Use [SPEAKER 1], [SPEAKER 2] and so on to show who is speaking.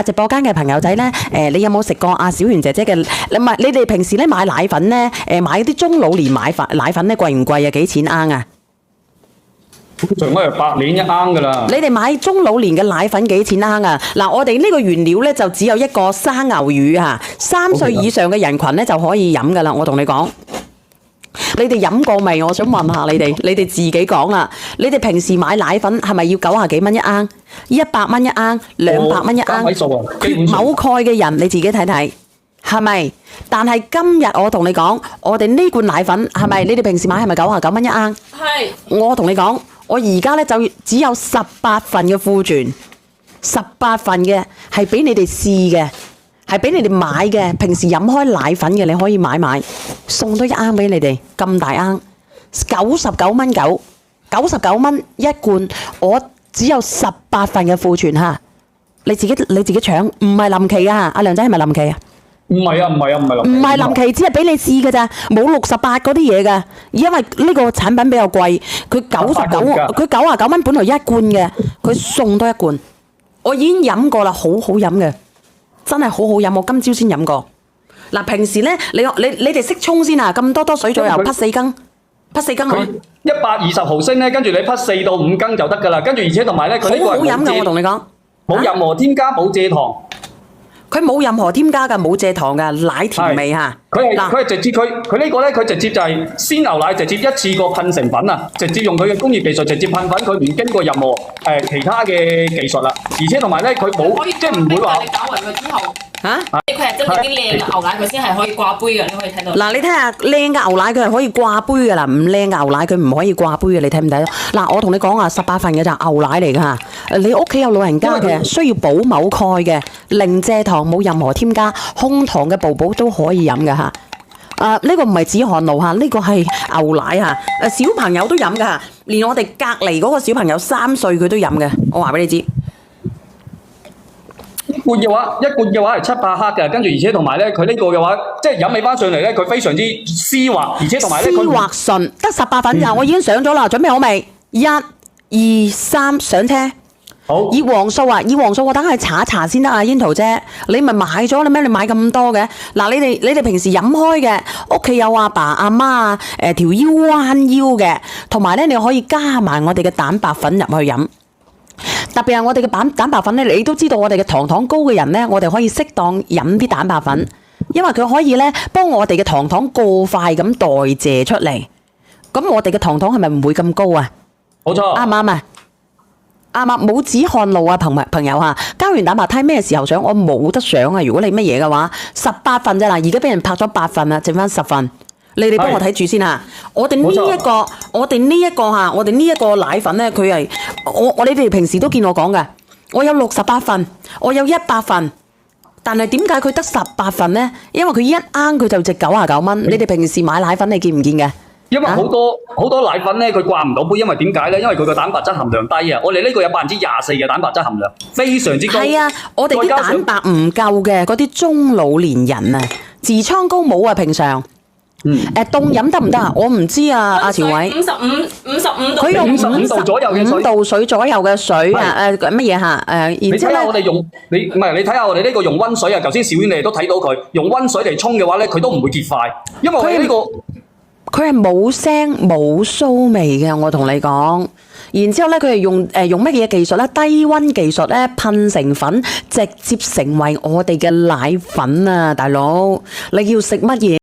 [SPEAKER 1] 直播間嘅朋友仔咧，你有冇食過阿小圓姐姐嘅？你哋平時咧買奶粉咧，買啲中老年奶粉咧貴唔貴啊？幾錢盎啊？
[SPEAKER 2] 通常都係100年一盎噶啦。
[SPEAKER 1] 你哋買中老年嘅奶粉幾錢盎啊？嗱，我哋呢個原料咧就只有一個生牛乳嚇，3歲以上嘅人群咧就可以飲噶啦。我同你講，你哋飲過未？我想問下你哋自己講啦。你哋平時買奶粉係咪要90幾蚊一盎？100蚊一盎，200蚊一盎？缺某鈣嘅人你自己睇睇。係咪？但係今日我同你講，我哋呢罐奶粉係咪？你哋平時買係咪99蚊一盎？係。我同你講，我而家咧就只有18份嘅庫存，18份嘅係俾你哋試嘅，係俾你哋買嘅。平時飲開奶粉嘅你可以買，送多一盎俾你哋，咁大盎，99蚊99蚊一罐，我只有18份嘅庫存嚇，你自己搶，唔係臨期啊！阿梁仔係咪臨期啊？
[SPEAKER 2] 唔係臨期，
[SPEAKER 1] 只係俾你試㗎咋，冇68嗰啲嘢㗎。因為呢個產品比較貴，佢99蚊本來一罐嘅，佢送多一罐。我已經飲過啦，好好飲嘅，真係好好飲。我今朝先飲過。嗱，平時咧，你哋識沖先啊？咁多水左右，匹4羹佢
[SPEAKER 2] 120毫升咧，跟住你匹4到5羹就得㗎啦。跟住而且同埋咧，佢呢個
[SPEAKER 1] 好好飲㗎，我同你講，
[SPEAKER 2] 冇任何添加，冇蔗糖。
[SPEAKER 1] 佢冇任何添加㗎，冇蔗糖㗎，奶甜味嚇。
[SPEAKER 2] 佢係直接佢呢個咧，佢直接就係鮮牛奶直接一次過噴成粉啊！直接用佢嘅工業技術直接噴粉，佢唔經過任何其他嘅技術啦。而且同埋咧，佢冇即係唔會話。
[SPEAKER 3] 你搞勻佢之後
[SPEAKER 1] 嚇，
[SPEAKER 3] 佢係真係啲靚嘅牛奶，佢先係可以掛杯嘅，你可以睇到。
[SPEAKER 1] 嗱，你睇下靚嘅牛奶佢係可以掛杯嘅啦，唔靚嘅牛奶佢唔可以掛杯嘅，你睇唔睇到？嗱，我同你講啊，18份嘅就牛奶嚟㗎嚇。你屋企有老人家嘅，需要補某鈣嘅，零蔗糖，冇任何添加，空糖嘅寶寶都可以飲㗎嚇。呢個唔係止汗露嚇，呢個係牛奶嚇。小朋友都飲㗎，連我哋隔離嗰個小朋友3歲佢都飲嘅，我話俾你知。
[SPEAKER 2] 一罐嘅話係700克嘅，跟住而且同埋咧，佢呢個嘅話，即係飲起翻上嚟咧，佢非常之絲滑，而且同埋咧，
[SPEAKER 1] 絲滑順，得18份咋，我已經上咗啦，準備好未？1、2、3，上車。
[SPEAKER 2] 好。
[SPEAKER 1] 葉黃素啊，葉黃素我等佢查一查先得啊，櫻桃姐，你咪買咗啦咩？你買咁多嘅？嗱，你哋平時飲開嘅，屋企有阿爸阿媽啊，條腰彎腰嘅，同埋咧你可以加埋我哋嘅蛋白粉入去飲。特別係我哋嘅蛋白粉咧，你都知道我哋嘅糖高嘅人咧，我哋可以適當飲啲蛋白粉，因為佢可以咧幫我哋嘅糖過快咁代謝出嚟。咁我哋嘅糖係咪唔會咁高啊？
[SPEAKER 2] 冇錯。
[SPEAKER 1] 啱唔啱啊？啱啊！冇止汗露啊，朋友嚇，膠原蛋白胎咩時候上？我冇得上啊！如果你乜嘢嘅話，18份啫嗱，而家俾人拍咗8份啦，剩翻10份。你哋幫我睇住先嚇。我哋呢一個奶粉咧，佢係你哋平時都見我講嘅。我有68份，我有100份，但係點解佢得18份咧？因為佢一盎佢就值99蚊。你哋平時買奶粉你見唔見嘅？
[SPEAKER 2] 因為好多奶粉咧，佢掛唔到杯，因為點解咧？因為佢個蛋白質含量低啊！我哋呢個有24%嘅蛋白質含量，非常之高。係啊，我哋啲蛋白唔夠嘅嗰啲中老年人啊，痔瘡高冇啊，平常。凍飲得唔得啊？我唔知啊，阿朝偉。
[SPEAKER 3] 55度。
[SPEAKER 1] 佢用
[SPEAKER 2] 55度左右嘅水。
[SPEAKER 1] 5度水左右嘅水啊，乜嘢嚇？然之後咧，
[SPEAKER 2] 我哋用你睇下我哋呢個用溫水啊！頭先小婉你哋都睇到佢用溫水嚟沖嘅話咧，佢都唔會結塊，因為我哋呢個。
[SPEAKER 1] 佢係冇聲冇騷味嘅，我同你講。然之後咧，佢係用乜嘢技術咧？低溫技術咧，噴成粉，直接成為我哋嘅奶粉啊！大佬，你要食乜嘢？